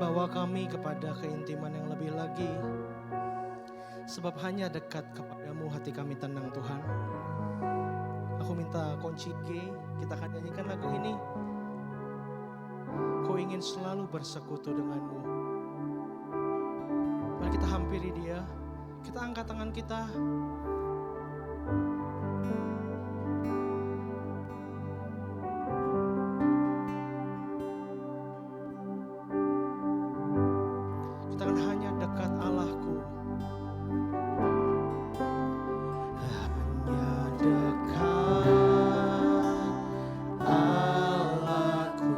bawa kami kepada keintiman yang lebih lagi. Sebab hanya dekat kepadamu hati kami tenang Tuhan. Aku minta kunci G, kita akan nyanyikan lagu ini. Ku ingin selalu bersekutu denganmu. Mari kita hampiri dia, kita angkat tangan kita. Kita akan hanya dekat Allahku. Hanya dekat Allahku,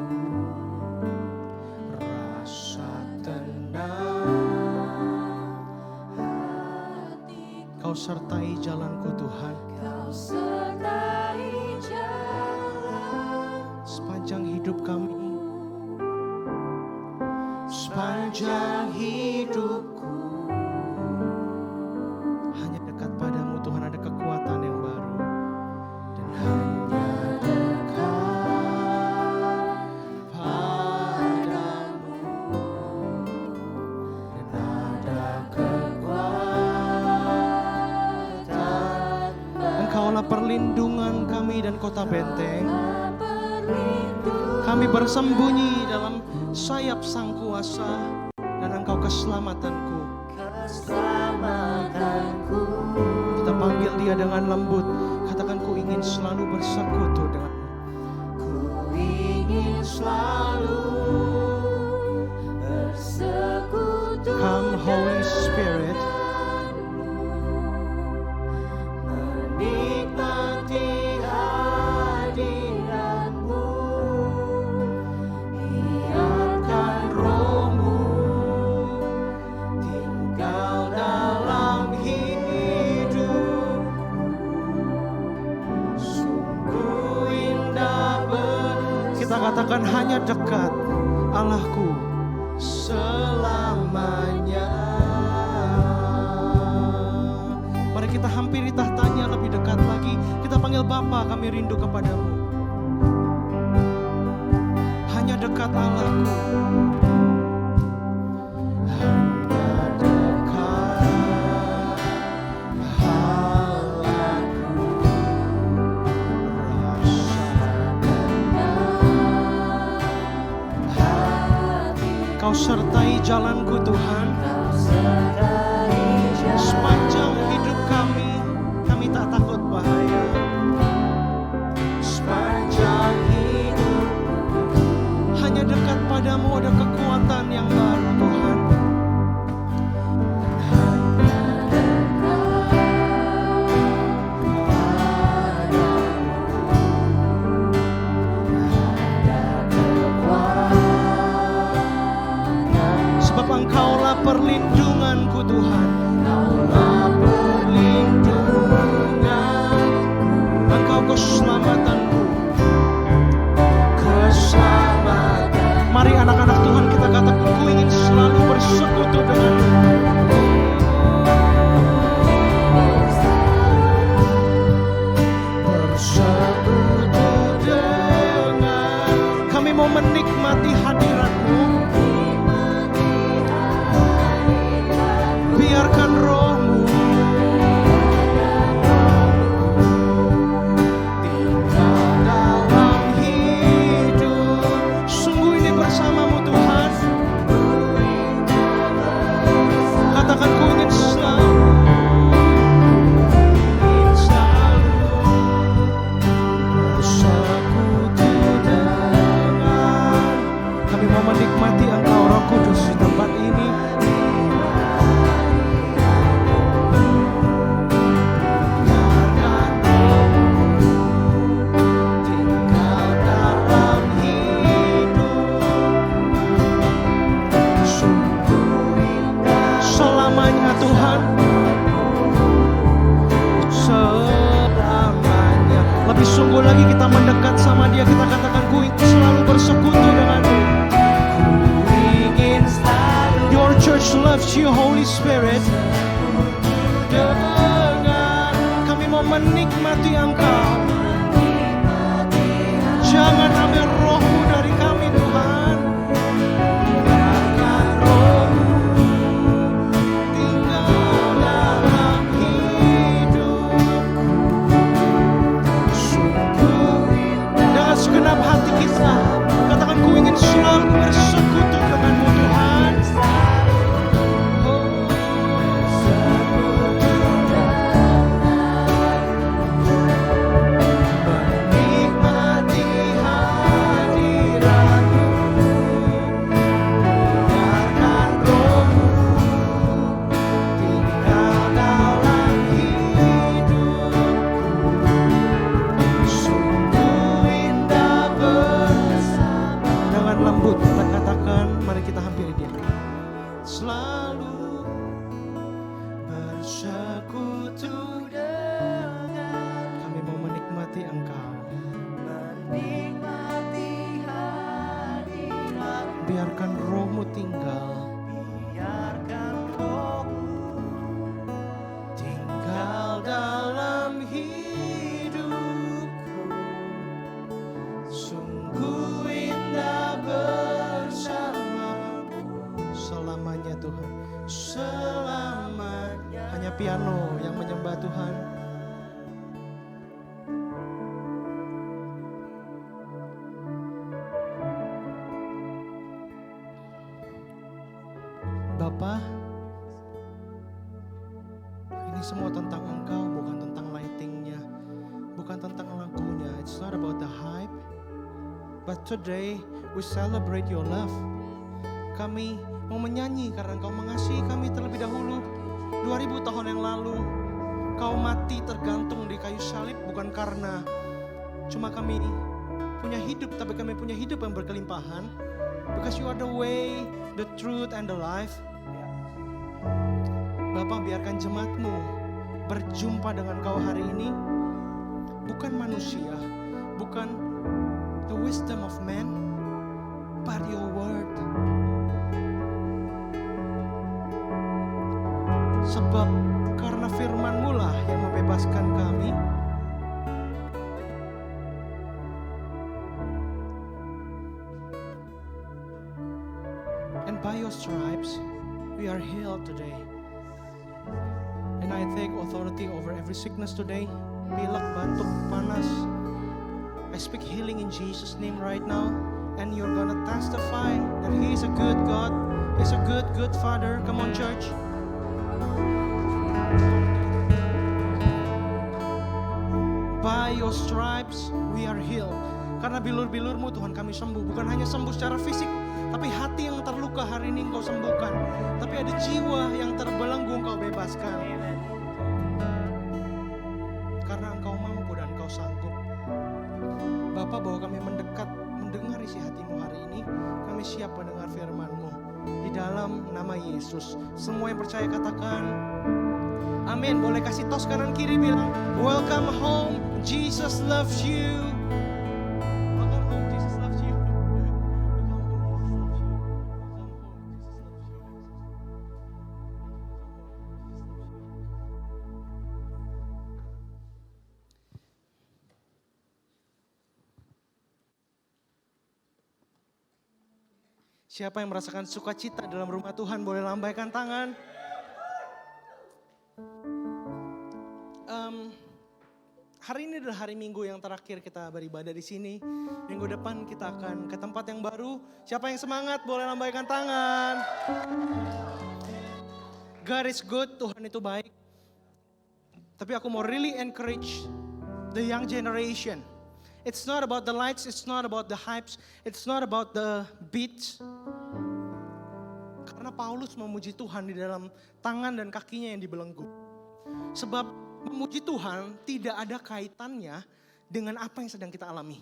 rasa tenang hati. Kau sertai jalanku Tuhan. Kau sertai jalan Sepanjang hidup kami, sepanjang hidupku, hanya dekat padamu Tuhan, ada kekuatan yang baru. Dan hanya dekat padamu, dan ada kekuatan. Engkaulah perlindungan kami dan kota benteng. Kami bersembunyi dalam sayap Sang Kuasa, dan Engkau keselamatanku. Kita panggil dia dengan lembut. Katakan, ku ingin selalu bersekutu denganmu. Ku ingin selalu bersekutu. Come Holy Spirit, menikmati hadiratmu. Biarkan rohmu tinggal dalam hidupku. Sungguh indah kita katakan hanya dekat Allahku selamanya. Mari kita hampiri tahtanya lebih dekat lagi. Kita panggil Bapa, kami rindu kepadamu. Hanya dekat Allahku. Hanya dekat Allahku, rasa hati. Kau sertai jalanku Tuhan. Sepanjang hidup kami tak takut bahaya. Sepanjang hidup hanya dekat padamu ada kekuatan yang baru Tuhan. Hanya dekat padamu ada kekuatan. Sebab Engkaulah perlindunganku Tuhan. Engkaulah perlindungan, Engkau keselamatanku. Keselamatan. Mari anak-anak Tuhan kita katakan, ku ingin selalu bersekutu denganmu. Bersekutu dengan, kami mau menikmati hadirat-Mu. Biarkan rohmu tinggal dalam hidup. Sungguh ini bersamamu Tuhan. Katakan, ku ingin selalu bersekutu dengan. Kami mau menikmati Engkau Roh Kudus di tempat ini. Tuhan selamanya. Lebih sungguh lagi kita mendekat sama dia. Kita katakan, ku ingin selalu bersekutu denganmu. Ku ingin selalu. Your church loves you, Holy Spirit. Dengan kami mau menikmati Engkau. Jangan ambil rohmu dari kami Tuhan. Biarkan biarkan roh-Mu tinggal. Biarkan Roh-Mu Tinggal dalam hidupku, sungguh indah bersamamu selamanya Tuhan, selamanya. Hanya piano yang menyembah Tuhan. Bapa, ini semua tentang Engkau, bukan tentang lightingnya, bukan tentang lagunya. It's not about the hype, but today we celebrate your love. Kami mau menyanyi karena Engkau mengasihi kami terlebih dahulu. 2000 tahun yang lalu Kau mati tergantung di kayu salib, bukan karena cuma kami punya hidup, tapi kami punya hidup yang berkelimpahan. Because you are the way, the truth, and the life. Bapak, biarkan jemaat-Mu berjumpa dengan Kau hari ini. Bukan manusia, bukan the wisdom of man, but your word. Sebab karena firman-Mu lah yang membebaskan kami. And by your stripes, we are healed today. And I take authority over every sickness today. Pilek, batuk, panas. I speak healing in Jesus' name right now. And you're gonna testify that He is a good God. He's a good, good Father. Come on, church. By your stripes, we are healed. Karena bilur-bilur-Mu Tuhan kami sembuh. Bukan hanya sembuh secara fisik, tapi hati yang terluka hari ini Engkau sembuhkan. Tapi ada jiwa yang terbelenggu Engkau bebaskan. Karena Engkau mampu dan Engkau sanggup. Bapa, bahwa kami mendekat, mendengar isi hati-Mu hari ini, kami siap mendengar firman-Mu. Di dalam nama Yesus, semua yang percaya katakan amin. Boleh kasih tos kanan kiri bilang, welcome home, Jesus loves you. Welcome home, Jesus loves you. Welcome home, Jesus loves you. Welcome home, Jesus loves you. Siapa yang merasakan sukacita dalam rumah Tuhan boleh lambaikan tangan. Hari ini adalah hari Minggu yang terakhir kita beribadah di sini. Minggu depan kita akan ke tempat yang baru. Siapa yang semangat boleh lambaikan tangan. God is good, Tuhan itu baik. Tapi aku mau really encourage the young generation. It's not about the lights, it's not about the hypes, it's not about the beats. Karena Paulus memuji Tuhan di dalam tangan dan kakinya yang dibelenggu. Sebab memuji Tuhan tidak ada kaitannya dengan apa yang sedang kita alami.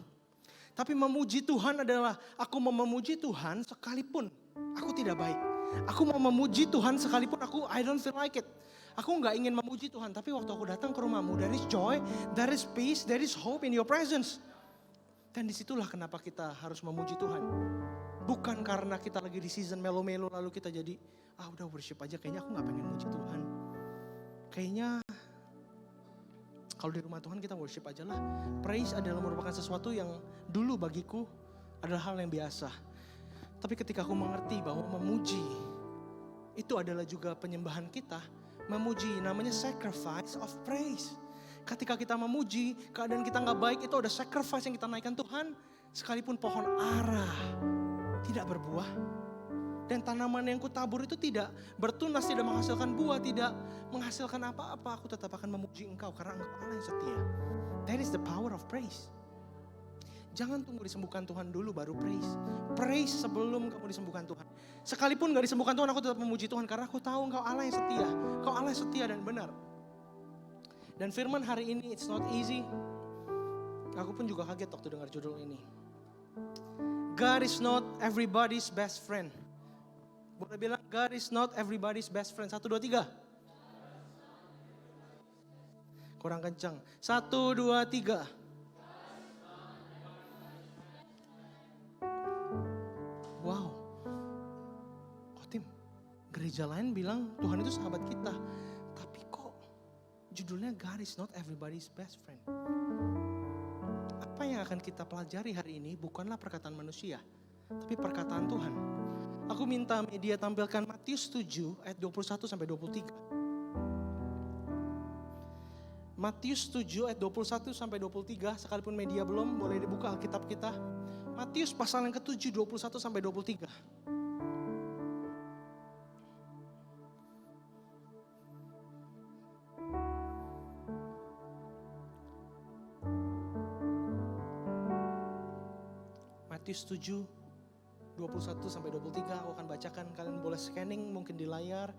Tapi memuji Tuhan adalah aku mau memuji Tuhan sekalipun aku tidak baik. Aku mau memuji Tuhan sekalipun I don't feel like it. Aku gak ingin memuji Tuhan, tapi waktu aku datang ke rumahmu, there is joy, there is peace, there is hope in your presence. Dan disitulah kenapa kita harus memuji Tuhan. Bukan karena kita lagi di season melo-melo lalu kita jadi, udah worship aja, kayaknya aku gak pengen muji Tuhan. Kayaknya kalau di rumah Tuhan kita worship aja lah. Praise adalah merupakan sesuatu yang dulu bagiku adalah hal yang biasa. Tapi ketika aku mengerti bahwa memuji itu adalah juga penyembahan kita. Memuji namanya sacrifice of praise. Ketika kita memuji, keadaan kita gak baik, itu ada sacrifice yang kita naikkan Tuhan. Sekalipun pohon ara tidak berbuah. Dan tanaman yang kutabur itu tidak bertunas, tidak menghasilkan buah, tidak menghasilkan apa-apa. Aku tetap akan memuji Engkau karena Engkau Allah yang setia. That is the power of praise. Jangan tunggu disembuhkan Tuhan dulu baru praise. Praise sebelum kamu disembuhkan Tuhan. Sekalipun gak disembuhkan Tuhan, aku tetap memuji Tuhan karena aku tahu Engkau Allah yang setia. Engkau Allah yang setia dan benar. Dan firman hari ini, it's not easy. Aku pun juga kaget waktu dengar judul ini. God is not everybody's best friend. Boleh bilang, God is not everybody's best friend. 1, 2, 3. Kurang kencang. 1, 2, 3. Wow. gereja lain bilang Tuhan itu sahabat kita. Tapi kok judulnya God is not everybody's best friend. Apa yang akan kita pelajari hari ini bukanlah perkataan manusia, tapi perkataan Tuhan. Aku minta media tampilkan Matius 7 ayat 21 sampai 23. Matius 7 ayat 21 sampai 23, sekalipun media belum, boleh dibuka Alkitab kita. Matius pasal yang ke-7 21 sampai 23. Matius 7 21 sampai 23 aku akan bacakan, kalian boleh scanning mungkin di layar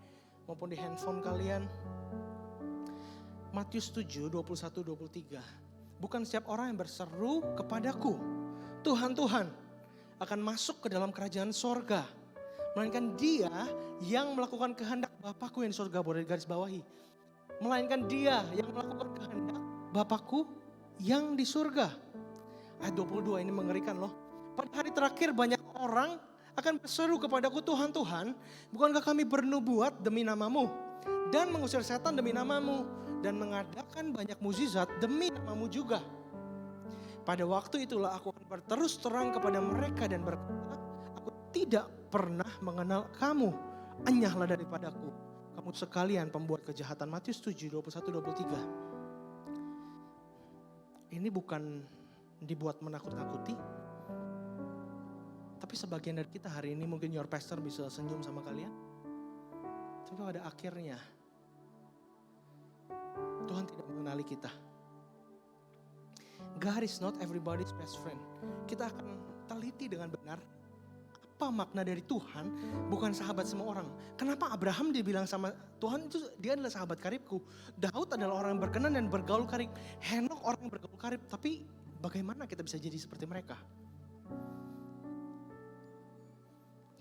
maupun di handphone kalian. Matius 7, 21, 23. Bukan setiap orang yang berseru kepadaku, Tuhan, Tuhan, akan masuk ke dalam kerajaan sorga. Melainkan dia yang melakukan kehendak Bapakku yang di sorga, boleh garis bawahi. Melainkan dia yang melakukan kehendak Bapakku yang di surga. Ayat 22 ini mengerikan loh. Pada hari terakhir banyak orang akan berseru kepadaku, Tuhan, Tuhan, bukankah kami bernubuat demi namamu dan mengusir setan demi namamu dan mengadakan banyak mukjizat demi namamu juga. Pada waktu itulah aku akan berterus terang kepada mereka dan berkata, aku tidak pernah mengenal kamu, enyahlah daripadaku, kamu sekalian pembuat kejahatan. Matius 7, 21, 23. Ini bukan dibuat menakut-nakuti, tapi sebagian dari kita hari ini mungkin your pastor bisa senyum sama kalian. Tapi pada akhirnya Tuhan tidak mengenali kita. God is not everybody's best friend. Kita akan teliti dengan benar apa makna dari Tuhan bukan sahabat semua orang. Kenapa Abraham dibilang sama Tuhan itu dia adalah sahabat karibku. Daud adalah orang yang berkenan dan bergaul karib. Henok orang yang bergaul karib. Tapi bagaimana kita bisa jadi seperti mereka?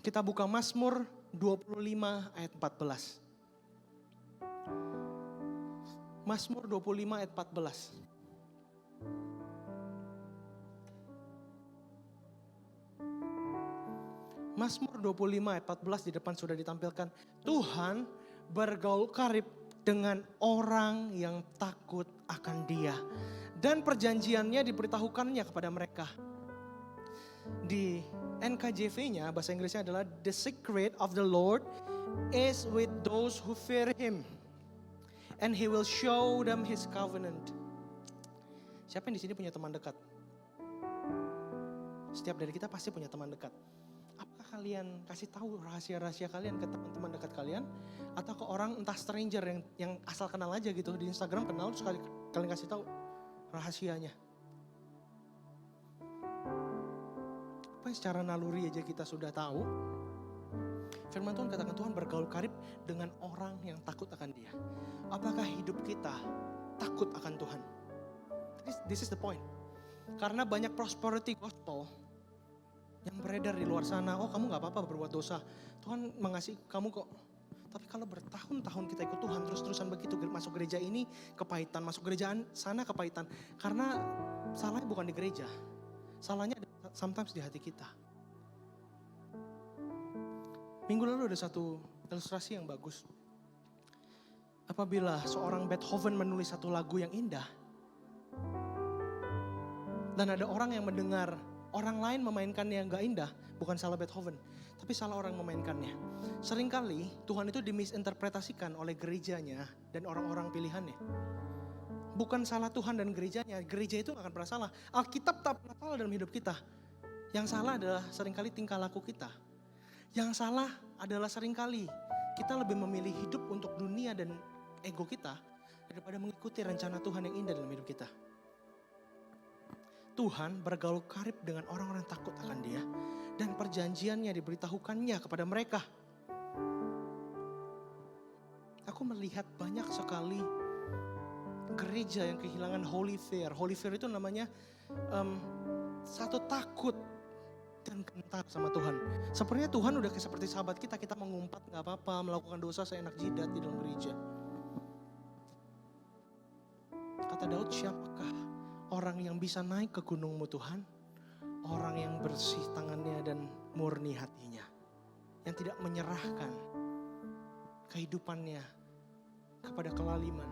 Kita buka Mazmur 25 ayat 14. Mazmur 25 ayat 14. Mazmur 25 ayat 14 di depan sudah ditampilkan. Tuhan bergaul karib dengan orang yang takut akan Dia. Dan perjanjiannya diberitahukannya kepada mereka. Di NKJV-nya bahasa Inggrisnya adalah the secret of the Lord is with those who fear Him. And He will show them His covenant. Siapa yang di sini punya teman dekat? Setiap dari kita pasti punya teman dekat. Apakah kalian kasih tahu rahasia-rahasia kalian ke teman-teman dekat kalian? Atau ke orang entah stranger yang asal kenal aja gitu. Di Instagram kenal terus kalian kasih tahu rahasianya. Apa yang secara naluri aja kita sudah tahu. Firman Tuhan katakan Tuhan bergaul karib dengan orang yang takut akan Dia. Apakah hidup kita takut akan Tuhan? This is the point. Karena banyak prosperity gospel yang beredar di luar sana. Oh, kamu gak apa-apa berbuat dosa, Tuhan mengasihi kamu kok. Tapi kalau bertahun-tahun kita ikut Tuhan terus-terusan begitu, masuk gereja ini kepahitan, masuk gereja sana kepahitan. Karena salahnya bukan di gereja, salahnya sometimes di hati kita. Minggu lalu ada satu ilustrasi yang bagus. Apabila seorang Beethoven menulis satu lagu yang indah, dan ada orang yang mendengar orang lain memainkannya yang gak indah, bukan salah Beethoven, tapi salah orang memainkannya. Seringkali Tuhan itu dimisinterpretasikan oleh gerejanya dan orang-orang pilihannya. Bukan salah Tuhan dan gerejanya, gereja itu gak akan pernah salah. Alkitab tak pernah salah dalam hidup kita. Yang salah adalah seringkali tingkah laku kita. Yang salah adalah seringkali kita lebih memilih hidup untuk dunia dan ego kita daripada mengikuti rencana Tuhan yang indah dalam hidup kita. Tuhan bergaul karib dengan orang-orang yang takut akan Dia dan perjanjiannya diberitahukannya kepada mereka. Aku melihat banyak sekali gereja yang kehilangan holy fear. Holy fear itu namanya satu takut dan gentar sama Tuhan. Sepertinya Tuhan udah seperti sahabat kita, kita mengumpat gak apa-apa, melakukan dosa seenak jidat di dalam gereja. Kata Daud, siapakah orang yang bisa naik ke gunung-Mu Tuhan? Orang yang bersih tangannya dan murni hatinya. Yang tidak menyerahkan kehidupannya kepada kelaliman.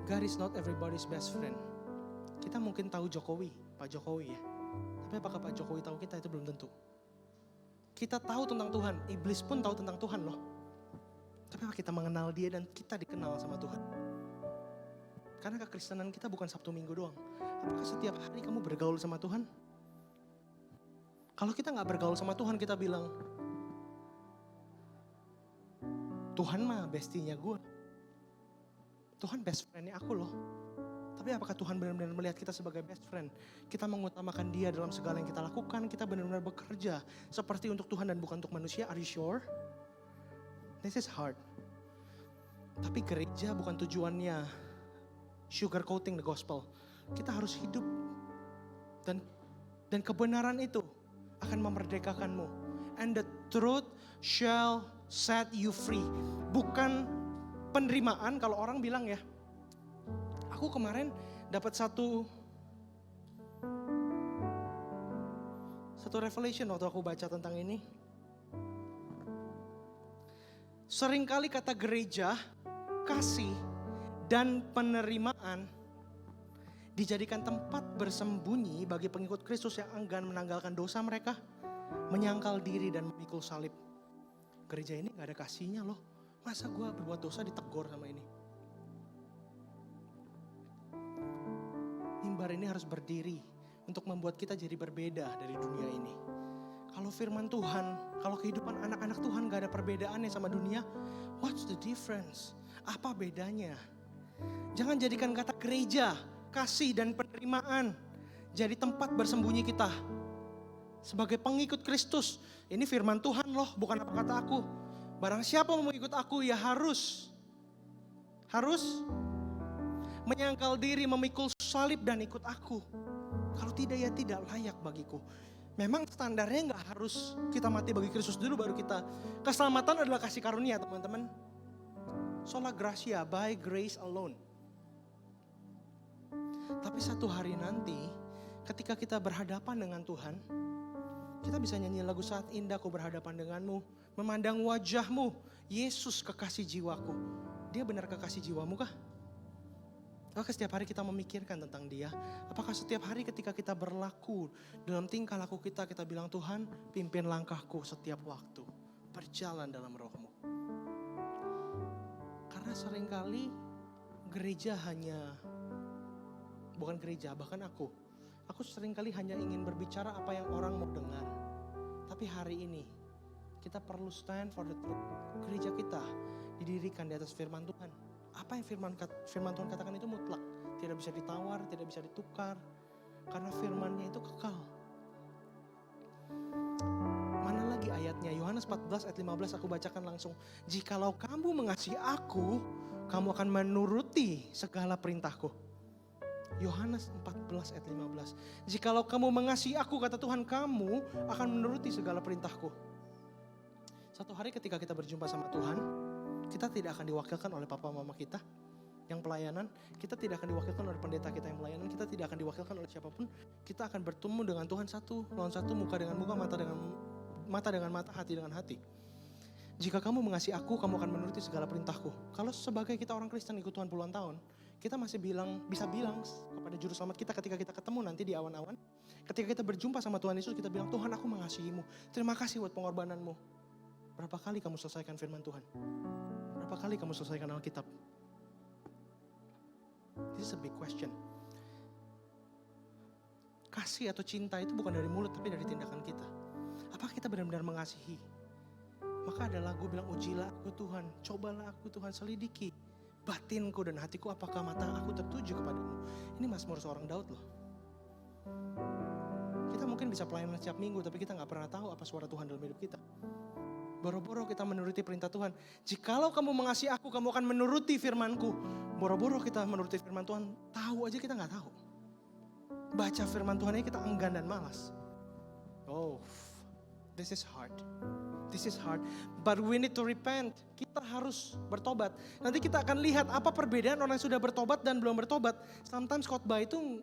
God is not everybody's best friend. Kita mungkin tahu Jokowi, Pak Jokowi ya. Tapi apakah Pak Jokowi tahu kita? Itu belum tentu. Kita tahu tentang Tuhan, iblis pun tahu tentang Tuhan loh. Tapi apa kita mengenal dia dan kita dikenal sama Tuhan? Karena kekristenan kita bukan Sabtu Minggu doang. Apakah setiap hari kamu bergaul sama Tuhan? Kalau kita gak bergaul sama Tuhan, kita bilang, Tuhan mah bestinya gue. Tuhan best friend-nya aku loh. Tapi apakah Tuhan benar-benar melihat kita sebagai best friend? Kita mengutamakan dia dalam segala yang kita lakukan. Kita benar-benar bekerja seperti untuk Tuhan dan bukan untuk manusia. Are you sure? This is hard. Tapi gereja bukan tujuannya sugar coating the gospel. Kita harus hidup. Dan kebenaran itu akan memerdekakanmu. And the truth shall set you free. Bukan penerimaan. Kalau orang bilang ya, aku kemarin dapat satu revelation waktu aku baca tentang ini. Seringkali kata gereja, kasih, dan penerimaan dijadikan tempat bersembunyi bagi pengikut Kristus yang enggan menanggalkan dosa mereka, menyangkal diri dan memikul salib. Gereja ini gak ada kasihnya loh. Masa gue berbuat dosa ditegur sama ini? Mimbar ini harus berdiri untuk membuat kita jadi berbeda dari dunia ini. Kalau firman Tuhan, kalau kehidupan anak-anak Tuhan gak ada perbedaannya sama dunia, what's the difference? Apa bedanya? Jangan jadikan kata gereja, kasih dan penerimaan jadi tempat bersembunyi kita. Sebagai pengikut Kristus, ini firman Tuhan loh, bukan apa kata aku. Barang siapa mau ikut aku ya harus menyangkal diri, memikul salib dan ikut aku. Kalau tidak ya tidak layak bagiku. Memang standarnya gak harus kita mati bagi Kristus dulu baru kita. Keselamatan adalah kasih karunia teman-teman. Sola gratia, by grace alone. Tapi satu hari nanti ketika kita berhadapan dengan Tuhan, kita bisa nyanyi lagu Saat Indah Ku Berhadapan Denganmu, memandang wajahmu, Yesus kekasih jiwaku. Dia benar kekasih jiwamu kah? Apakah setiap hari kita memikirkan tentang dia? Apakah setiap hari ketika kita berlaku dalam tingkah laku kita bilang, Tuhan pimpin langkahku setiap waktu, berjalan dalam rohmu. Karena seringkali gereja bahkan aku seringkali hanya ingin berbicara apa yang orang mau dengar. Tapi hari ini kita perlu stand for the truth. Gereja kita didirikan di atas firman Tuhan. Apa yang firman Tuhan katakan itu mutlak. Tidak bisa ditawar, tidak bisa ditukar. Karena firmannya itu kekal. Mana lagi ayatnya? Yohanes 14 ayat 15 aku bacakan langsung. Jikalau kamu mengasihi aku, kamu akan menuruti segala perintahku. Yohanes 14 ayat 15. Jikalau kamu mengasihi aku, kata Tuhan, kamu akan menuruti segala perintahku. Satu hari ketika kita berjumpa sama Tuhan, kita tidak akan diwakilkan oleh papa mama kita yang pelayanan. Kita tidak akan diwakilkan oleh pendeta kita yang pelayanan. Kita tidak akan diwakilkan oleh siapapun. Kita akan bertemu dengan Tuhan satu lawan satu, muka dengan muka, mata dengan mata, hati dengan hati. Jika kamu mengasihi aku, kamu akan menuruti segala perintahku. Kalau sebagai kita orang Kristen ikut Tuhan puluhan tahun, kita masih bisa bilang kepada juru selamat kita ketika kita ketemu nanti di awan-awan. Ketika kita berjumpa sama Tuhan Yesus, kita bilang, Tuhan aku mengasihimu. Terima kasih buat pengorbananmu. Berapa kali kamu selesaikan firman Tuhan? Berapa kali kamu selesaikan Alkitab? This is a big question. Kasih atau cinta itu bukan dari mulut tapi dari tindakan kita. Apakah kita benar-benar mengasihi? Maka ada lagu bilang, ujilah aku Tuhan, cobalah aku Tuhan, selidiki batinku dan hatiku, apakah mata aku tertuju kepadamu. Ini Mazmur seorang Daud loh. Kita mungkin bisa pelayanan setiap minggu, tapi kita gak pernah tahu apa suara Tuhan dalam hidup kita. Boro-boro kita menuruti perintah Tuhan. Jikalau kamu mengasihi aku, kamu akan menuruti firmanku. Boro-boro kita menuruti firman Tuhan, tahu aja kita gak tahu. Baca firman Tuhan aja kita enggan dan malas. Oh, this is hard. This is hard, but we need to repent. Kita harus bertobat. Nanti kita akan lihat apa perbedaan orang yang sudah bertobat dan belum bertobat. Sometimes khotbah itu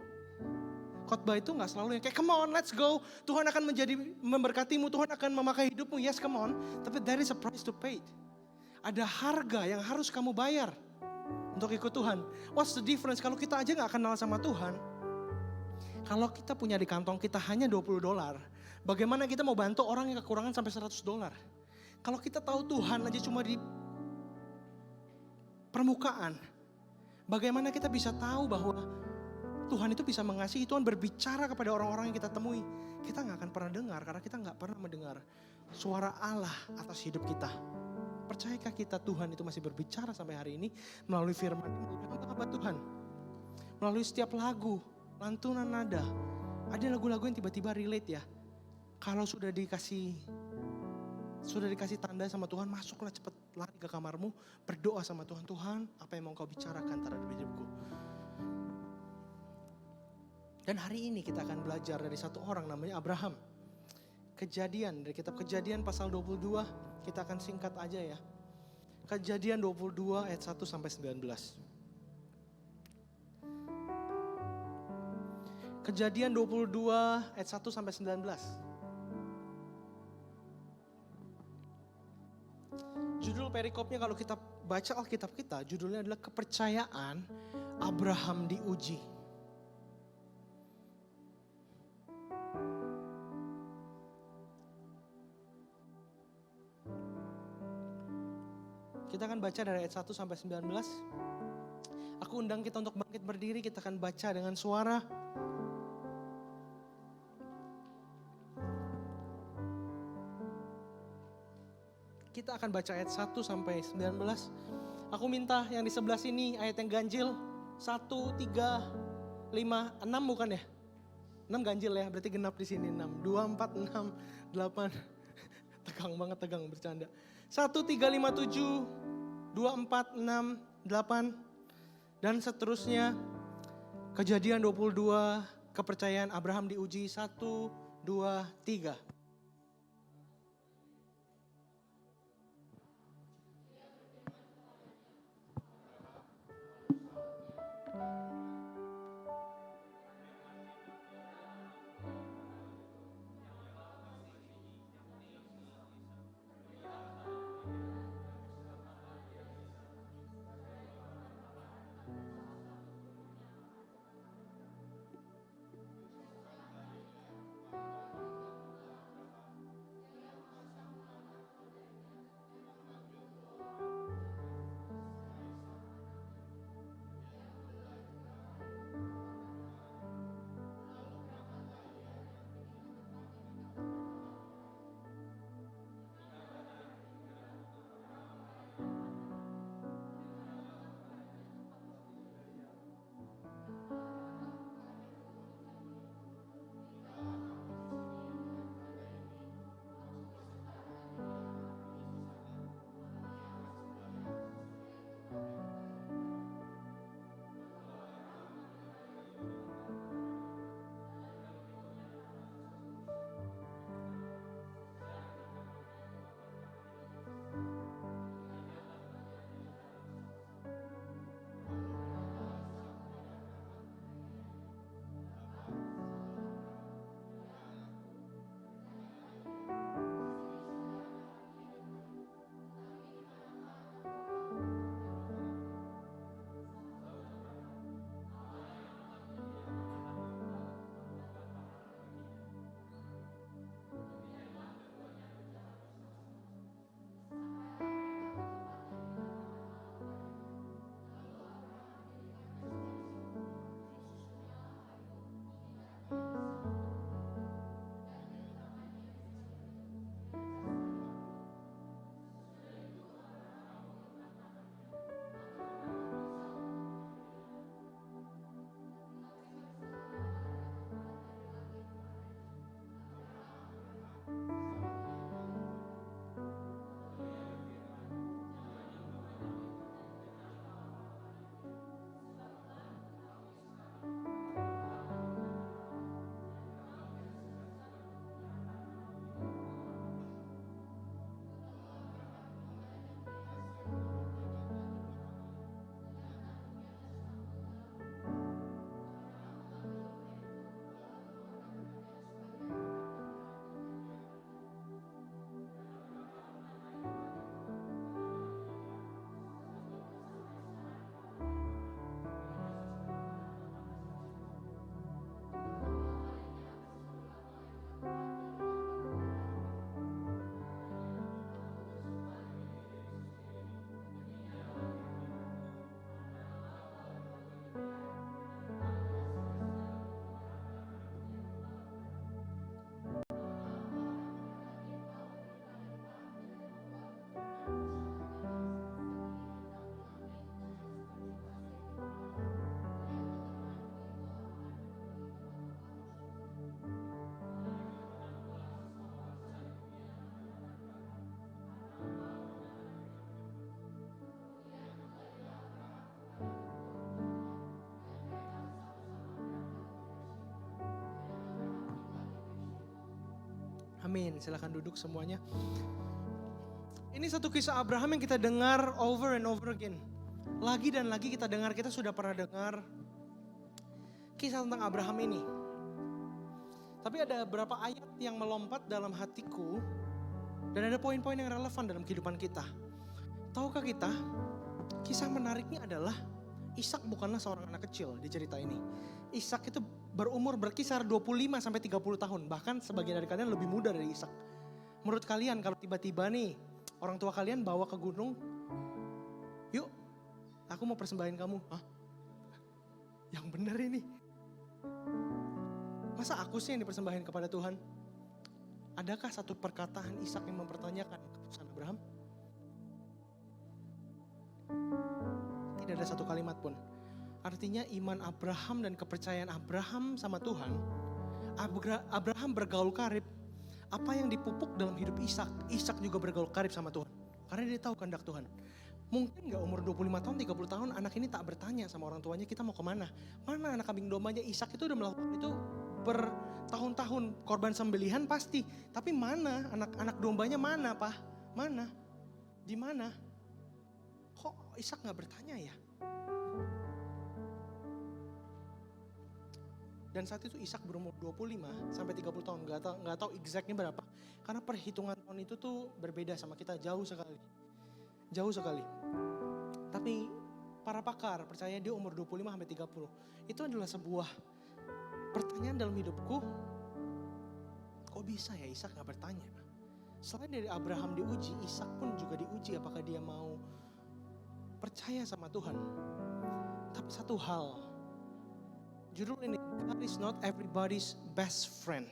Khotbah itu gak selalu yang kayak come on let's go. Tuhan akan memberkatimu, Tuhan akan memakai hidupmu. Yes come on. Tapi there is a price to pay. Ada harga yang harus kamu bayar untuk ikut Tuhan. What's the difference kalau kita aja gak kenal sama Tuhan? Kalau kita punya di kantong kita hanya $20. Bagaimana kita mau bantu orang yang kekurangan sampai $100? Kalau kita tahu Tuhan aja cuma di permukaan. Bagaimana kita bisa tahu bahwa Tuhan itu bisa mengasihi, Tuhan berbicara kepada orang-orang yang kita temui. Kita gak akan pernah dengar karena kita gak pernah mendengar suara Allah atas hidup kita. Percayakah kita Tuhan itu masih berbicara sampai hari ini melalui firman, melalui hamba Tuhan. Melalui setiap lagu, lantunan nada. Ada lagu-lagu yang tiba-tiba relate ya. Kalau sudah dikasih tanda sama Tuhan, masuklah cepat lari ke kamarmu, berdoa sama Tuhan. Tuhan, apa yang mau kau bicarakan terhadap hidupku? Dan hari ini kita akan belajar dari satu orang namanya Abraham. Kejadian, dari kitab Kejadian pasal 22, kita akan singkat aja ya. Kejadian 22 ayat 1 sampai 19. Kejadian 22 ayat 1 sampai 19. Judul perikopnya kalau kita baca Alkitab kita, judulnya adalah kepercayaan Abraham diuji. Kita akan baca dari ayat 1 sampai 19. Aku undang kita untuk bangkit berdiri, kita akan baca dengan suara. Kita akan baca ayat 1 sampai 19. Aku minta yang di sebelah sini ayat yang ganjil 1, 3, 5, 6 bukan ya? 6 ganjil ya, berarti genap di sini 6. 2, 4, 6, 8. Tegang banget, tegang bercanda. 1, 3, 5, 7, 2, 4, 6, 8, dan seterusnya. Kejadian 22, kepercayaan Abraham diuji 1, 2, 3. Amin. Silakan duduk semuanya. Ini satu kisah Abraham yang kita dengar over and over again. Lagi dan lagi kita dengar, kita sudah pernah dengar kisah tentang Abraham ini. Tapi ada beberapa ayat yang melompat dalam hatiku dan ada poin-poin yang relevan dalam kehidupan kita. Tahukah kita, kisah menariknya adalah Ishak bukanlah seorang anak kecil di cerita ini. Ishak itu berkisar 25 sampai 30 tahun. Bahkan sebagian dari kalian lebih muda dari Ishak. Menurut kalian kalau tiba-tiba nih orang tua kalian bawa ke gunung, yuk aku mau persembahin kamu. Hah? Yang benar ini. Masa aku sih yang dipersembahin kepada Tuhan? Adakah satu perkataan Ishak yang mempertanyakan keputusan Abraham? Tidak ada satu kalimat pun. Artinya iman Abraham dan kepercayaan Abraham sama Tuhan, Abraham bergaul karib. Apa yang dipupuk dalam hidup Ishak, Ishak juga bergaul karib sama Tuhan. Karena dia tahu kehendak Tuhan. Mungkin gak umur 25 tahun, 30 tahun anak ini tak bertanya sama orang tuanya kita mau kemana. Mana anak kambing dombanya? Ishak itu udah melakukan itu bertahun-tahun, korban sembelihan pasti. Tapi mana anak dombanya mana Pak? Mana? Di mana? Kok Ishak gak bertanya ya? Dan saat itu Ishak berumur 25 sampai 30 tahun, nggak tahu exactnya berapa. Karena perhitungan tahun itu tuh berbeda sama kita jauh sekali. Jauh sekali. Tapi para pakar percaya dia umur 25 sampai 30. Itu adalah sebuah pertanyaan dalam hidupku. Kok bisa ya Ishak nggak bertanya? Selain dari Abraham diuji, Ishak pun juga diuji apakah dia mau percaya sama Tuhan. Tapi satu hal, judul ini, God is not everybody's best friend.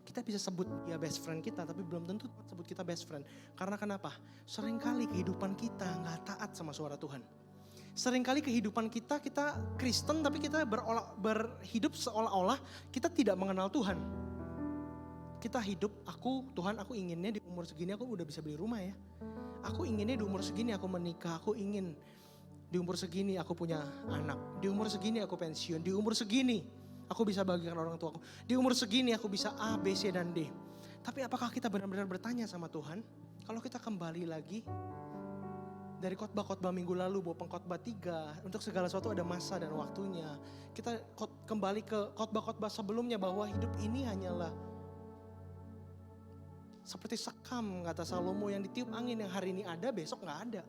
Kita bisa sebut dia best friend kita, tapi belum tentu Tuhan sebut kita best friend. Karena kenapa? Seringkali kehidupan kita gak taat sama suara Tuhan. Seringkali kehidupan kita Kristen, tapi kita berhidup seolah-olah kita tidak mengenal Tuhan. Kita hidup, Tuhan aku inginnya di umur segini aku udah bisa beli rumah ya. Aku inginnya di umur segini aku menikah, aku ingin di umur segini aku punya anak. Di umur segini aku pensiun. Di umur segini aku bisa bagikan orang tuaku. Di umur segini aku bisa A, B, C, dan D. Tapi apakah kita benar-benar bertanya sama Tuhan? Kalau kita kembali lagi dari khotbah-khotbah minggu lalu bahwa pengkhotbah 3, untuk segala sesuatu ada masa dan waktunya. Kita kembali ke khotbah-khotbah sebelumnya bahwa hidup ini hanyalah seperti sekam, kata Salomo, yang ditiup angin, yang hari ini ada besok gak ada.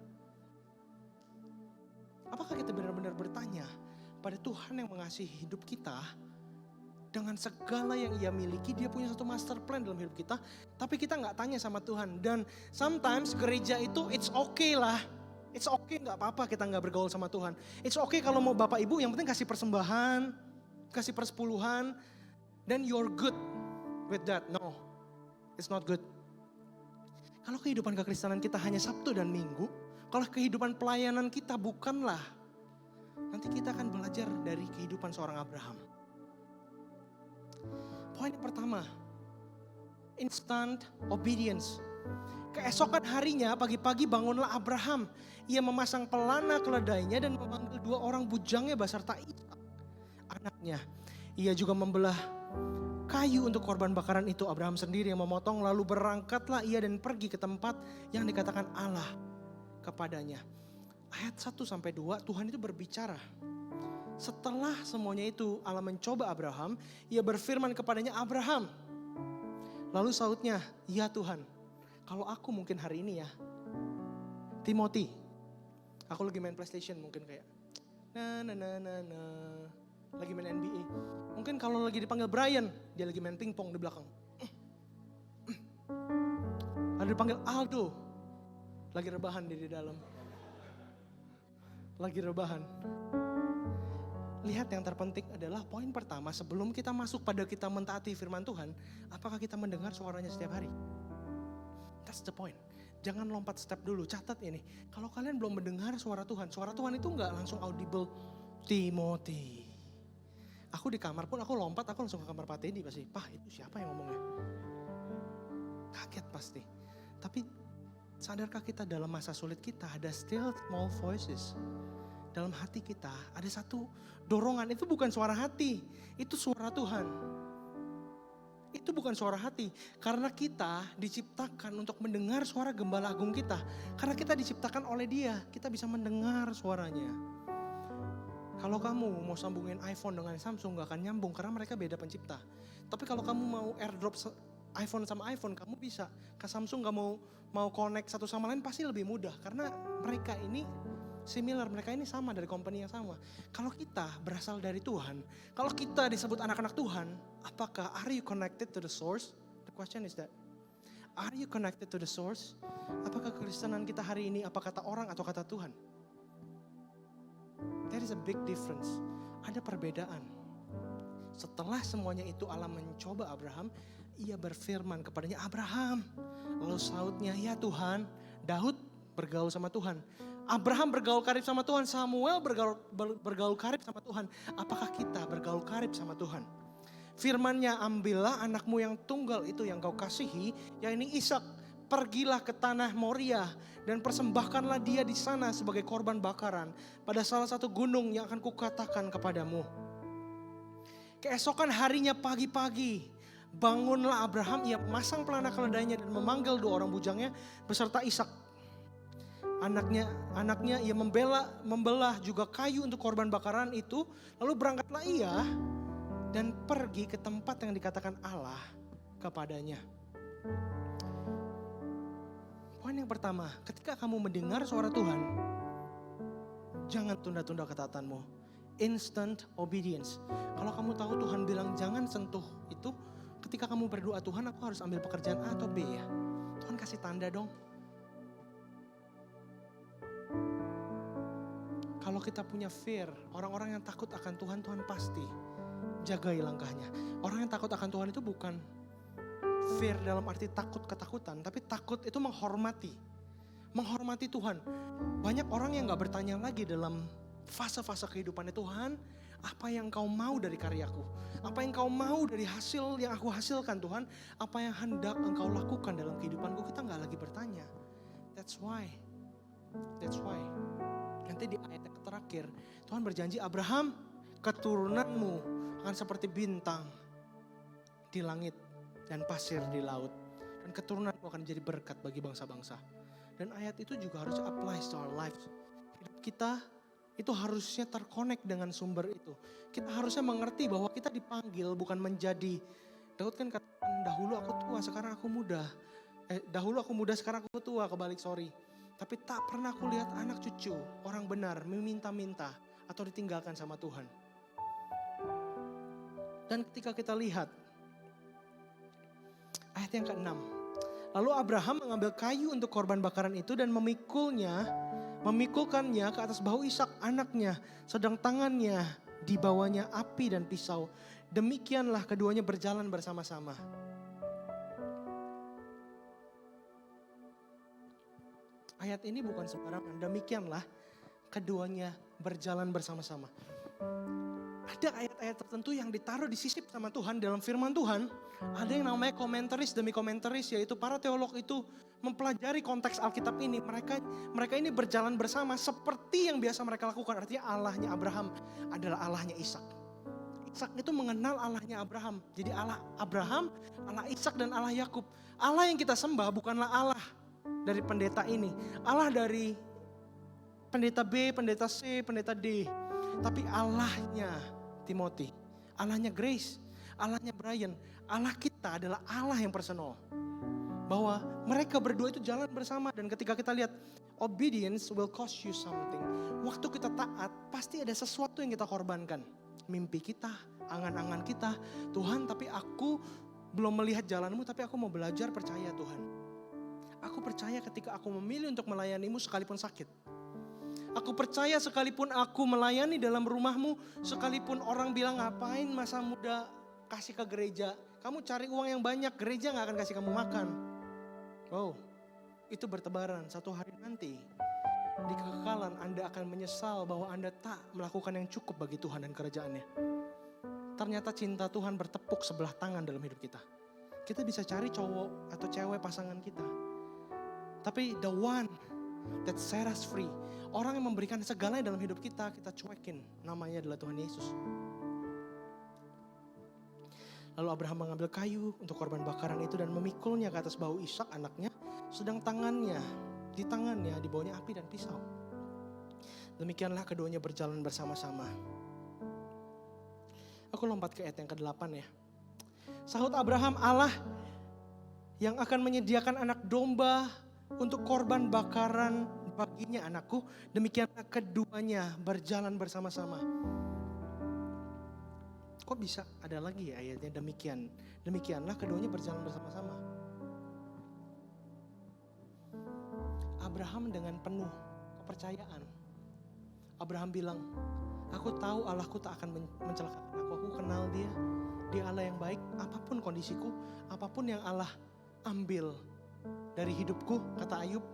Apakah kita benar-benar bertanya pada Tuhan yang mengasihi hidup kita dengan segala yang ia miliki? Dia punya satu master plan dalam hidup kita, tapi kita gak tanya sama Tuhan. Dan sometimes gereja itu it's okay lah. It's okay, gak apa-apa kita gak bergaul sama Tuhan. It's okay kalau mau bapak ibu yang penting kasih persembahan, kasih persepuluhan, then you're good with that. No, it's not good. Kalau kehidupan kekristenan kita hanya Sabtu dan Minggu, kalau kehidupan pelayanan kita bukanlah, nanti kita akan belajar dari kehidupan seorang Abraham. Poin yang pertama, instant obedience. Keesokan harinya pagi-pagi bangunlah Abraham. Ia memasang pelana keledainya dan memanggil 2 orang bujangnya beserta Ishak, anaknya. Ia juga membelah kayu untuk korban bakaran itu. Abraham sendiri yang memotong, lalu berangkatlah ia dan pergi ke tempat yang dikatakan Allah kepadanya. Ayat 1-2 Tuhan itu berbicara. Setelah semuanya itu Allah mencoba Abraham, ia berfirman kepadanya, Abraham. Lalu sautnya, ya Tuhan, kalau aku mungkin hari ini ya, Timothy, aku lagi main PlayStation mungkin kayak lagi main NBA. Mungkin kalau lagi dipanggil Brian, dia lagi main pingpong di belakang. Ada dipanggil Aldo, lagi rebahan di dalam. Lagi rebahan. Lihat, yang terpenting adalah poin pertama, sebelum kita masuk pada kita mentaati firman Tuhan, apakah kita mendengar suaranya setiap hari? That's the point. Jangan lompat step dulu, catat ini. Kalau kalian belum mendengar suara Tuhan itu gak langsung audible. Timothy. Aku di kamar pun aku lompat, aku langsung ke kamar Pak Teddy pasti. Pak, itu siapa yang ngomongnya? Kaget pasti. Tapi sadarkah kita dalam masa sulit kita ada still small voices? Dalam hati kita ada satu dorongan, itu bukan suara hati, itu suara Tuhan. itu bukan suara hati. Karena kita diciptakan untuk mendengar suara gembala agung kita. Karena kita diciptakan oleh dia, kita bisa mendengar suaranya. Kalau kamu mau sambungin iPhone dengan Samsung gak akan nyambung karena mereka beda pencipta. Tapi kalau kamu mau airdrop iPhone sama iPhone, kamu bisa. Ke Samsung gak mau connect satu sama lain pasti lebih mudah. Karena mereka ini similar, mereka ini sama dari company yang sama. Kalau kita berasal dari Tuhan, kalau kita disebut anak-anak Tuhan, apakah are you connected to the source? The question is that, are you connected to the source? Apakah kekristenan kita hari ini apa kata orang atau kata Tuhan? There is a big difference. Ada perbedaan. Setelah semuanya itu Allah mencoba Abraham, ia berfirman kepadanya, Abraham. Lalu sautnya, ya Tuhan. Daud bergaul sama Tuhan. Abraham bergaul karib sama Tuhan. Samuel bergaul karib sama Tuhan. Apakah kita bergaul karib sama Tuhan? Firman-Nya, ambillah anakmu yang tunggal itu yang kau kasihi, yakni Ishak. Pergilah ke tanah Moria dan persembahkanlah dia di sana sebagai korban bakaran pada salah satu gunung yang akan kukatakan kepadamu. Keesokan harinya pagi-pagi bangunlah Abraham, ia memasang pelana keledainya dan memanggil 2 orang bujangnya beserta Ishak. Anaknya ia membelah juga kayu untuk korban bakaran itu, lalu berangkatlah ia dan pergi ke tempat yang dikatakan Allah kepadanya. Poin yang pertama, ketika kamu mendengar suara Tuhan, jangan tunda-tunda ketaatanmu. Instant obedience. Kalau kamu tahu Tuhan bilang jangan sentuh itu, ketika kamu berdoa, Tuhan aku harus ambil pekerjaan A atau B ya. Tuhan kasih tanda dong. Kalau kita punya fear, orang-orang yang takut akan Tuhan, Tuhan pasti jagai langkahnya. Orang yang takut akan Tuhan itu bukan fear dalam arti takut ketakutan, tapi takut itu menghormati. Menghormati Tuhan. Banyak orang yang gak bertanya lagi dalam fase-fase kehidupannya, Tuhan apa yang kau mau dari karyaku? Apa yang kau mau dari hasil yang aku hasilkan Tuhan? Apa yang hendak engkau lakukan dalam kehidupanku? Kita gak lagi bertanya. That's why. Nanti di ayat yang terakhir Tuhan berjanji, Abraham keturunanmu akan seperti bintang di langit dan pasir di laut. Dan keturunanmu akan menjadi berkat bagi bangsa-bangsa. Dan ayat itu juga harus apply to our lives. Hidup kita itu harusnya terkonek dengan sumber itu. Kita harusnya mengerti bahwa kita dipanggil bukan menjadi. Daud kan katakan, dahulu aku tua sekarang aku muda. Dahulu aku muda sekarang aku tua, kebalik sorry. Tapi tak pernah aku lihat anak cucu orang benar meminta-minta atau ditinggalkan sama Tuhan. Dan ketika kita lihat ayat yang ke-6. Lalu Abraham mengambil kayu untuk korban bakaran itu dan memikulkannya ke atas bahu Ishak anaknya. Sedang tangannya dibawanya api dan pisau. Demikianlah keduanya berjalan bersama-sama. Ayat ini bukan sembarangan. Demikianlah keduanya berjalan bersama-sama. Ada ayat-ayat tertentu yang ditaruh disisip sama Tuhan dalam firman Tuhan. Ada yang namanya komentaris demi komentaris, yaitu para teolog itu mempelajari konteks Alkitab ini. Mereka ini berjalan bersama seperti yang biasa mereka lakukan. Artinya Allahnya Abraham adalah Allahnya Ishak. Ishak itu mengenal Allahnya Abraham. Jadi Allah Abraham, Allah Ishak dan Allah Yakub. Allah yang kita sembah bukanlah Allah dari pendeta ini. Allah dari pendeta B, pendeta C, pendeta D. Tapi Allahnya Timothy, Allahnya Grace, Allahnya Brian, Allah kita adalah Allah yang personal. Bahwa mereka berdua itu jalan bersama, dan ketika kita lihat obedience will cost you something. Waktu kita taat pasti ada sesuatu yang kita korbankan. Mimpi kita, angan-angan kita. Tuhan, tapi aku belum melihat jalanmu, tapi aku mau belajar percaya Tuhan. Aku percaya ketika aku memilih untuk melayanimu sekalipun sakit. Aku percaya sekalipun aku melayani dalam rumahmu, sekalipun orang bilang ngapain masa muda kasih ke gereja. Kamu cari uang yang banyak, gereja gak akan kasih kamu makan. Oh, itu bertebaran. Satu hari nanti di kekekalan Anda akan menyesal bahwa Anda tak melakukan yang cukup bagi Tuhan dan kerajaannya. Ternyata cinta Tuhan bertepuk sebelah tangan dalam hidup kita. Kita bisa cari cowok atau cewek pasangan kita. Tapi the one that set us free, orang yang memberikan segalanya dalam hidup kita, kita cuekin. Namanya adalah Tuhan Yesus. Lalu Abraham mengambil kayu untuk korban bakaran itu dan memikulnya ke atas bahu Ishak anaknya. Sedang di tangannya dibawanya api dan pisau. Demikianlah keduanya berjalan bersama-sama. Aku lompat ke ayat yang ke-8 ya. Sahut Abraham, Allah yang akan menyediakan anak domba untuk korban bakaran baginya anakku. Demikianlah keduanya berjalan bersama-sama. Kok bisa ada lagi ya ayatnya demikian. Demikianlah keduanya berjalan bersama-sama. Abraham dengan penuh kepercayaan. Abraham bilang, aku tahu Allahku tak akan mencelakakan aku. Aku kenal dia. Dia Allah yang baik. Apapun kondisiku, apapun yang Allah ambil dari hidupku, kata Ayub,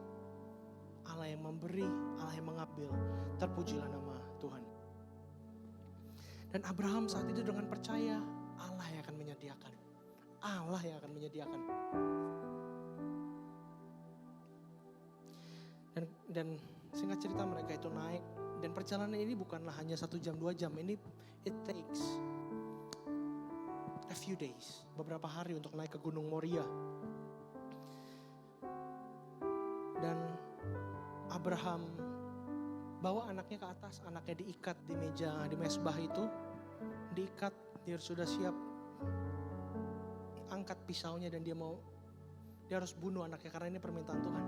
Allah yang memberi, Allah yang mengambil. Terpujilah nama Tuhan. Dan Abraham saat itu dengan percaya Allah yang akan menyediakan. Allah yang akan menyediakan. Dan singkat cerita mereka itu naik. Dan perjalanan ini bukanlah hanya 1 jam 2 jam. Ini it takes a few days. Beberapa hari untuk naik ke Gunung Moria. Dan Abraham bawa anaknya ke atas, anaknya diikat di mezbah itu, diikat, dia sudah siap angkat pisaunya dan dia harus bunuh anaknya karena ini permintaan Tuhan.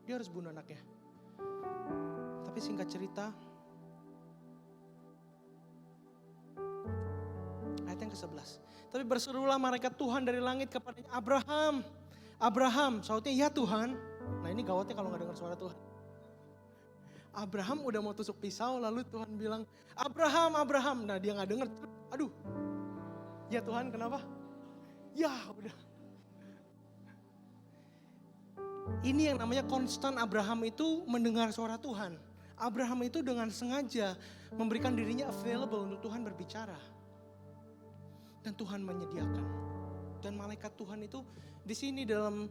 Dia harus bunuh anaknya. Tapi singkat cerita, ayat yang ke-11. Tapi berserulah malaikat Tuhan dari langit kepadanya, Abraham, Abraham, sautnya ya Tuhan. Nah ini gawatnya kalau gak dengar suara Tuhan. Abraham udah mau tusuk pisau, lalu Tuhan bilang, Abraham, Abraham. Nah dia gak dengar, aduh. Ya Tuhan, kenapa? Ya udah. Ini yang namanya konstan Abraham itu mendengar suara Tuhan. Abraham itu dengan sengaja memberikan dirinya available untuk Tuhan berbicara. Dan Tuhan menyediakan. Dan malaikat Tuhan itu di sini dalam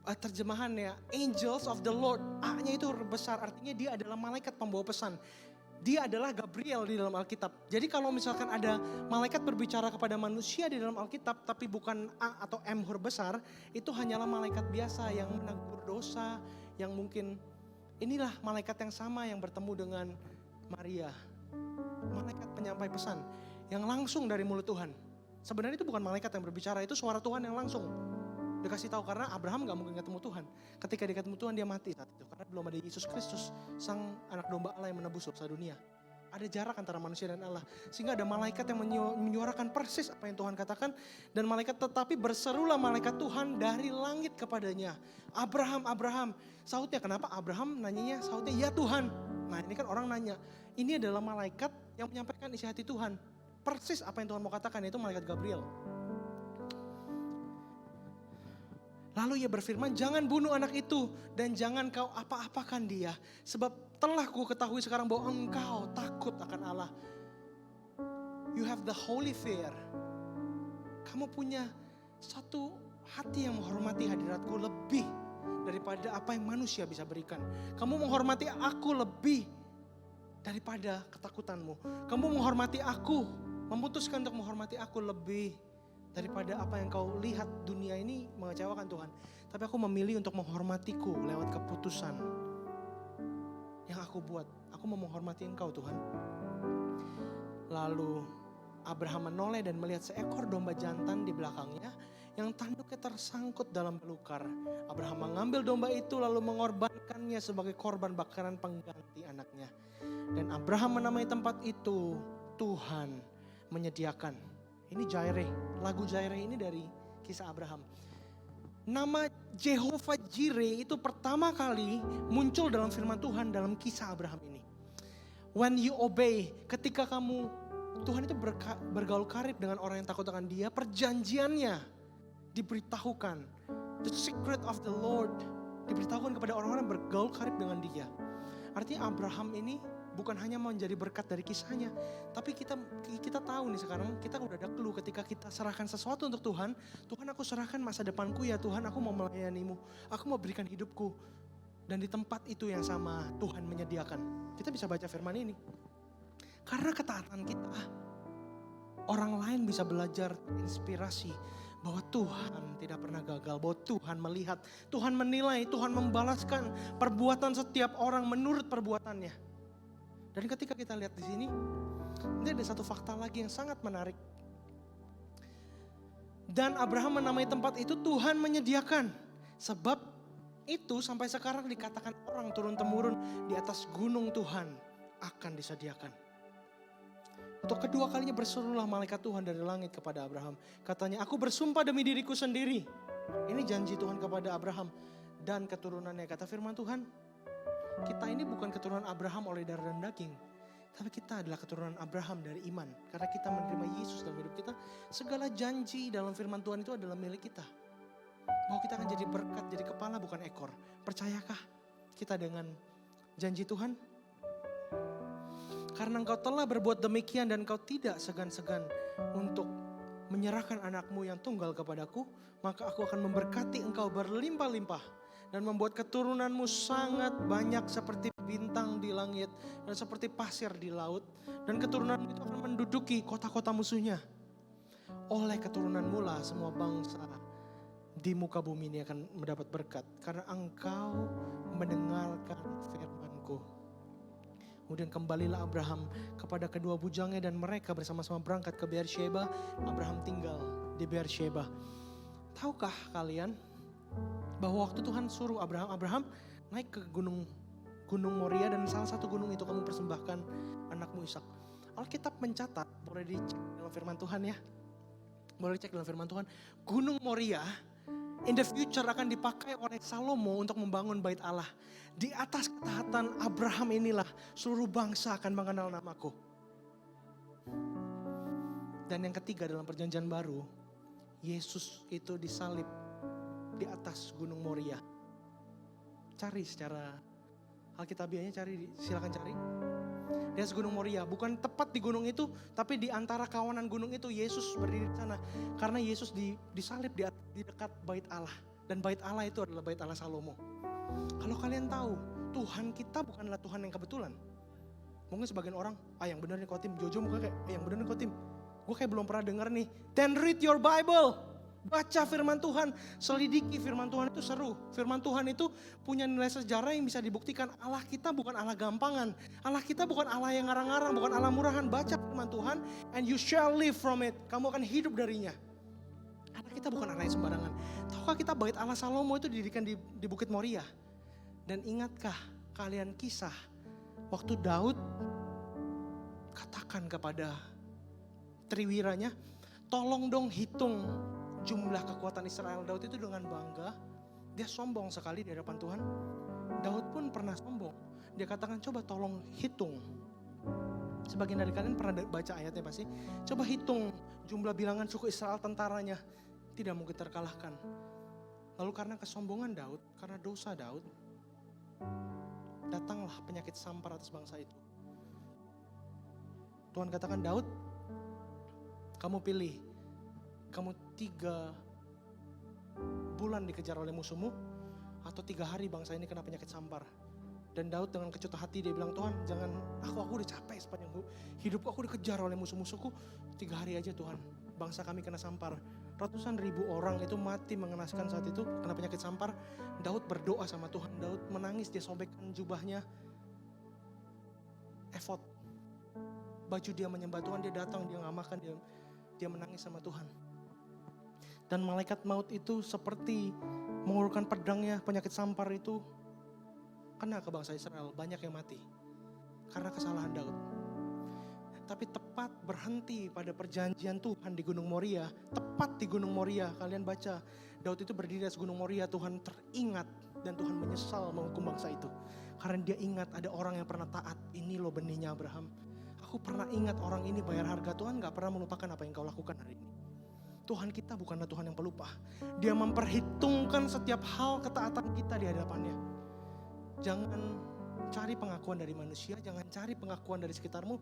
terjemahannya Angels of the Lord, A-nya itu besar, artinya dia adalah malaikat pembawa pesan. Dia adalah Gabriel di dalam Alkitab. Jadi kalau misalkan ada malaikat berbicara kepada manusia di dalam Alkitab tapi bukan A atau M huruf besar, itu hanyalah malaikat biasa yang menegur dosa, yang mungkin inilah malaikat yang sama yang bertemu dengan Maria. Malaikat penyampai pesan yang langsung dari mulut Tuhan. Sebenarnya itu bukan malaikat yang berbicara, itu suara Tuhan yang langsung dikasih tahu, karena Abraham gak mungkin ketemu Tuhan. Ketika dia ketemu Tuhan dia mati saat itu, karena belum ada Yesus Kristus, sang anak domba Allah yang menebus dosa dunia. Ada jarak antara manusia dan Allah, sehingga ada malaikat yang menyuarakan persis apa yang Tuhan katakan. Dan malaikat tetapi berserulah malaikat Tuhan dari langit kepadanya, Abraham, Abraham. Sautnya, kenapa Abraham nanyanya sautnya ya Tuhan. Nah ini kan orang nanya, ini adalah malaikat yang menyampaikan isi hati Tuhan. Persis apa yang Tuhan mau katakan, yaitu malaikat Gabriel. Lalu ia berfirman, jangan bunuh anak itu dan jangan kau apa-apakan dia. Sebab telah ku ketahui sekarang bahwa engkau takut akan Allah. You have the holy fear. Kamu punya satu hati yang menghormati hadiratku lebih daripada apa yang manusia bisa berikan. Kamu menghormati aku lebih daripada ketakutanmu. Kamu menghormati aku, memutuskan untuk menghormati aku lebih daripada apa yang kau lihat dunia ini mengecewakan Tuhan. Tapi aku memilih untuk menghormatiku lewat keputusan yang aku buat. Aku mau menghormati engkau Tuhan. Lalu Abraham menoleh dan melihat seekor domba jantan di belakangnya yang tanduknya tersangkut dalam belukar. Abraham mengambil domba itu lalu mengorbankannya sebagai korban bakaran pengganti anaknya. Dan Abraham menamai tempat itu Tuhan menyediakan. Ini Jireh, lagu Jireh ini dari kisah Abraham. Nama Jehovah Jireh itu pertama kali muncul dalam firman Tuhan dalam kisah Abraham ini. When you obey, ketika Tuhan itu bergaul karib dengan orang yang takut akan dia, perjanjiannya diberitahukan. The secret of the Lord diberitahukan kepada orang-orang yang bergaul karib dengan dia. Artinya Abraham ini bukan hanya menjadi berkat dari kisahnya, tapi kita tahu nih sekarang kita udah ada clue ketika kita serahkan sesuatu untuk Tuhan. Tuhan, aku serahkan masa depanku ya Tuhan, aku mau melayanimu, aku mau berikan hidupku. Dan di tempat itu yang sama Tuhan menyediakan. Kita bisa baca firman ini. Karena ketaatan kita, orang lain bisa belajar inspirasi bahwa Tuhan tidak pernah gagal, bahwa Tuhan melihat, Tuhan menilai, Tuhan membalaskan perbuatan setiap orang menurut perbuatannya. Dan ketika kita lihat di sini, ini ada satu fakta lagi yang sangat menarik. Dan Abraham menamai tempat itu Tuhan menyediakan. Sebab itu sampai sekarang dikatakan orang turun-temurun di atas gunung Tuhan akan disediakan. Untuk kedua kalinya berserulah malaikat Tuhan dari langit kepada Abraham. Katanya, aku bersumpah demi diriku sendiri. Ini janji Tuhan kepada Abraham dan keturunannya. Kata firman Tuhan, kita ini bukan keturunan Abraham oleh darah dan daging. Tapi kita adalah keturunan Abraham dari iman. Karena kita menerima Yesus dalam hidup kita. Segala janji dalam firman Tuhan itu adalah milik kita. Bahwa kita akan jadi berkat, jadi kepala bukan ekor. Percayakah kita dengan janji Tuhan? Karena engkau telah berbuat demikian dan engkau tidak segan-segan untuk menyerahkan anakmu yang tunggal kepadaku, maka aku akan memberkati engkau berlimpah-limpah dan membuat keturunanmu sangat banyak seperti bintang di langit dan seperti pasir di laut, dan keturunanmu itu akan menduduki kota-kota musuhnya. Oleh keturunanmu lah semua bangsa di muka bumi ini akan mendapat berkat karena engkau mendengarkan firman-Ku. Kemudian kembalilah Abraham kepada kedua bujangnya dan mereka bersama-sama berangkat ke Beersheba. Abraham tinggal di Beersheba. Tahukah kalian bahwa waktu Tuhan suruh Abraham naik ke gunung Moria, dan salah satu gunung itu kamu persembahkan anakmu Ishak. Alkitab mencatat, boleh dicek dalam firman Tuhan ya. Boleh cek dalam firman Tuhan, gunung Moria in the future akan dipakai oleh Salomo untuk membangun bait Allah. Di atas ketaatan Abraham inilah seluruh bangsa akan mengenal namaku. Dan yang ketiga dalam perjanjian baru, Yesus itu disalib di atas gunung Moria. Cari secara Alkitabiahnya, silakan cari. Di atas gunung Moria, bukan tepat di gunung itu, tapi di antara kawanan gunung itu Yesus berdiri di sana. Karena Yesus disalib di dekat bait Allah. Dan bait Allah itu adalah bait Allah Salomo. Kalau kalian tahu, Tuhan kita bukanlah Tuhan yang kebetulan. Mungkin sebagian orang, yang bener nih Khotim, Jojo muka kayak, yang bener nih Khotim. Gue kayak belum pernah dengar nih. Then read your Bible. Baca firman Tuhan, selidiki firman Tuhan itu seru. Firman Tuhan itu punya nilai sejarah yang bisa dibuktikan. Allah kita bukan Allah gampangan. Allah kita bukan Allah yang ngarang-ngarang, bukan Allah murahan. Baca firman Tuhan and you shall live from it. Kamu akan hidup darinya. Allah kita bukan Allah yang sembarangan. Tahukah kita bait Allah Salomo itu didirikan di Bukit Moria? Dan ingatkah kalian kisah waktu Daud katakan kepada triwiranya, tolong dong hitung jumlah kekuatan Israel. Daud itu dengan bangga, dia sombong sekali di hadapan Tuhan. Daud pun pernah sombong. Dia katakan, coba tolong hitung. Sebagian dari kalian pernah baca ayatnya pasti. Coba hitung jumlah bilangan suku Israel tentaranya. Tidak mungkin terkalahkan. Lalu karena kesombongan Daud, karena dosa Daud, datanglah penyakit sampar atas bangsa itu. Tuhan katakan, Daud, kamu pilih. Kamu 3 bulan dikejar oleh musuhmu, atau 3 hari bangsa ini kena penyakit sampar. Dan Daud dengan kecut hati dia bilang, Tuhan jangan, aku udah capek sepanjang hidupku, aku dikejar oleh musuh-musuhku. 3 hari aja Tuhan, bangsa kami kena sampar. Ratusan ribu orang itu mati mengenaskan saat itu, kena penyakit sampar. Daud berdoa sama Tuhan, Daud menangis, dia sobekkan jubahnya, efod, baju dia menyembah Tuhan, dia datang, dia nggak makan, dia menangis sama Tuhan. Dan malaikat maut itu seperti mengulurkan pedangnya, penyakit sampar itu kena ke bangsa Israel, banyak yang mati karena kesalahan Daud. Tapi tepat berhenti pada perjanjian Tuhan di Gunung Moria, tepat di Gunung Moria, kalian baca, Daud itu berdiri di atas Gunung Moria, Tuhan teringat dan Tuhan menyesal menghukum bangsa itu. Karena dia ingat ada orang yang pernah taat, ini loh benihnya Abraham. Aku pernah ingat orang ini bayar harga, Tuhan gak pernah melupakan apa yang kau lakukan hari ini. Tuhan kita bukanlah Tuhan yang pelupah. Dia memperhitungkan setiap hal ketaatan kita di hadapannya. Jangan cari pengakuan dari manusia, jangan cari pengakuan dari sekitarmu.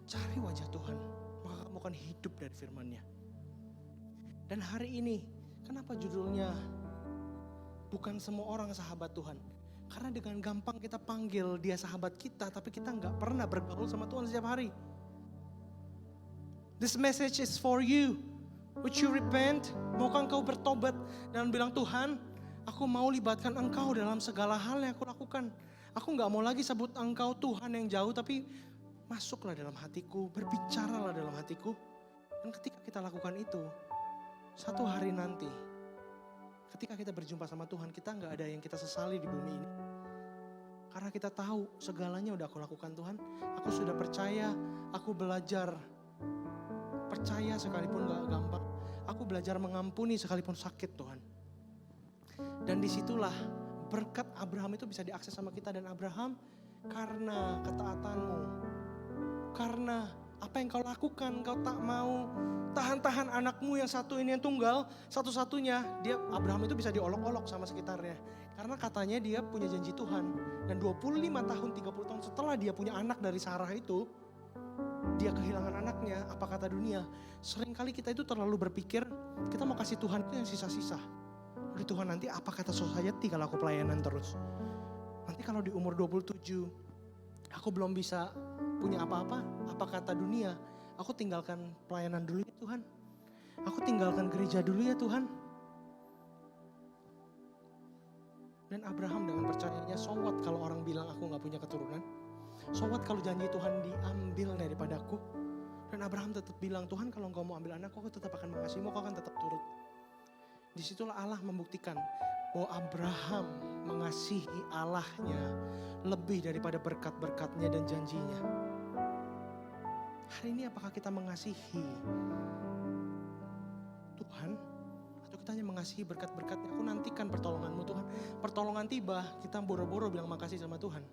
Cari wajah Tuhan, maka kamu akan hidup dari firman-Nya. Dan hari ini, kenapa judulnya bukan semua orang sahabat Tuhan? Karena dengan gampang kita panggil dia sahabat kita, tapi kita gak pernah bergaul sama Tuhan setiap hari. This message is for you. Would you repent? Maukah engkau bertobat dan bilang, Tuhan, aku mau libatkan engkau dalam segala hal yang aku lakukan. Aku gak mau lagi sebut engkau Tuhan yang jauh, tapi masuklah dalam hatiku, berbicaralah dalam hatiku. Dan ketika kita lakukan itu, satu hari nanti, ketika kita berjumpa sama Tuhan, kita gak ada yang kita sesali di bumi ini. Karena kita tahu segalanya udah aku lakukan Tuhan. Aku sudah percaya, aku belajar percaya sekalipun gak gampang. Aku belajar mengampuni sekalipun sakit Tuhan. Dan disitulah berkat Abraham itu bisa diakses sama kita. Dan Abraham, karena ketaatanmu, karena apa yang kau lakukan, kau tak mau tahan-tahan anakmu yang satu ini yang tunggal, satu-satunya, Abraham itu bisa diolok-olok sama sekitarnya. Karena katanya dia punya janji Tuhan. Dan 25 tahun, 30 tahun setelah dia punya anak dari Sarah itu, dia kehilangan anaknya. Apa kata dunia? Seringkali kita itu terlalu berpikir kita mau kasih Tuhan itu yang sisa-sisa. Udah Tuhan, nanti apa kata society kalau aku pelayanan terus? Nanti kalau di umur 27 aku belum bisa punya apa-apa, apa kata dunia? Aku tinggalkan pelayanan dulu ya Tuhan. Aku tinggalkan gereja dulu ya Tuhan. Dan Abraham dengan percayanya, so what kalau orang bilang aku gak punya keturunan? So what kalau janji Tuhan diambil daripadaku? Dan Abraham tetap bilang, Tuhan kalau engkau mau ambil anakku, aku tetap akan mengasihimu, aku akan tetap turut. Disitulah Allah membuktikan bahwa Abraham mengasihi Allahnya lebih daripada berkat-berkatnya dan janjinya. Hari ini apakah kita mengasihi Tuhan? Atau kita hanya mengasihi berkat-berkatnya? Aku nantikan pertolonganmu Tuhan. Pertolongan tiba, kita boro-boro bilang makasih sama Tuhan.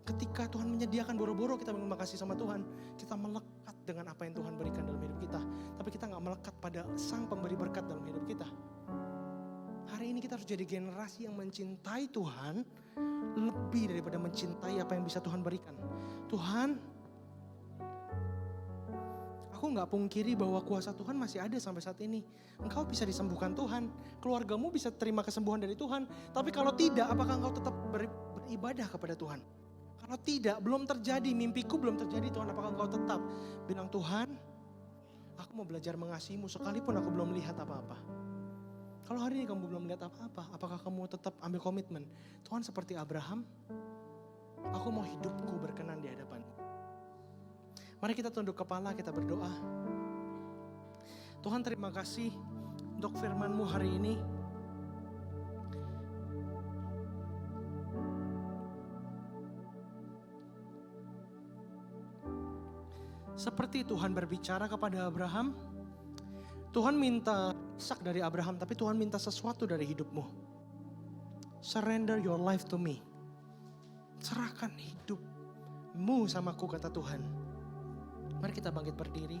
Ketika Tuhan menyediakan boro-boro kita bilang makasih sama Tuhan. Kita melekat dengan apa yang Tuhan berikan dalam hidup kita. Tapi kita gak melekat pada sang pemberi berkat dalam hidup kita. Hari ini kita harus jadi generasi yang mencintai Tuhan lebih daripada mencintai apa yang bisa Tuhan berikan. Tuhan, aku gak pungkiri bahwa kuasa Tuhan masih ada sampai saat ini. Engkau bisa disembuhkan Tuhan, keluargamu bisa terima kesembuhan dari Tuhan. Tapi kalau tidak, apakah engkau tetap beribadah kepada Tuhan? Kalau tidak, belum terjadi, mimpiku belum terjadi Tuhan, apakah engkau tetap bilang, Tuhan, aku mau belajar mengasihimu sekalipun aku belum lihat apa-apa. Kalau hari ini kamu belum lihat apa-apa, apakah kamu tetap ambil komitmen? Tuhan, seperti Abraham, aku mau hidupku berkenan di hadapan-Mu. Mari kita tunduk kepala, kita berdoa. Tuhan, terima kasih untuk firman-Mu hari ini. Seperti Tuhan berbicara kepada Abraham, Tuhan minta Ishak dari Abraham, tapi Tuhan minta sesuatu dari hidupmu. Surrender your life to me. Serahkan hidupmu samaku, kata Tuhan. Mari kita bangkit berdiri.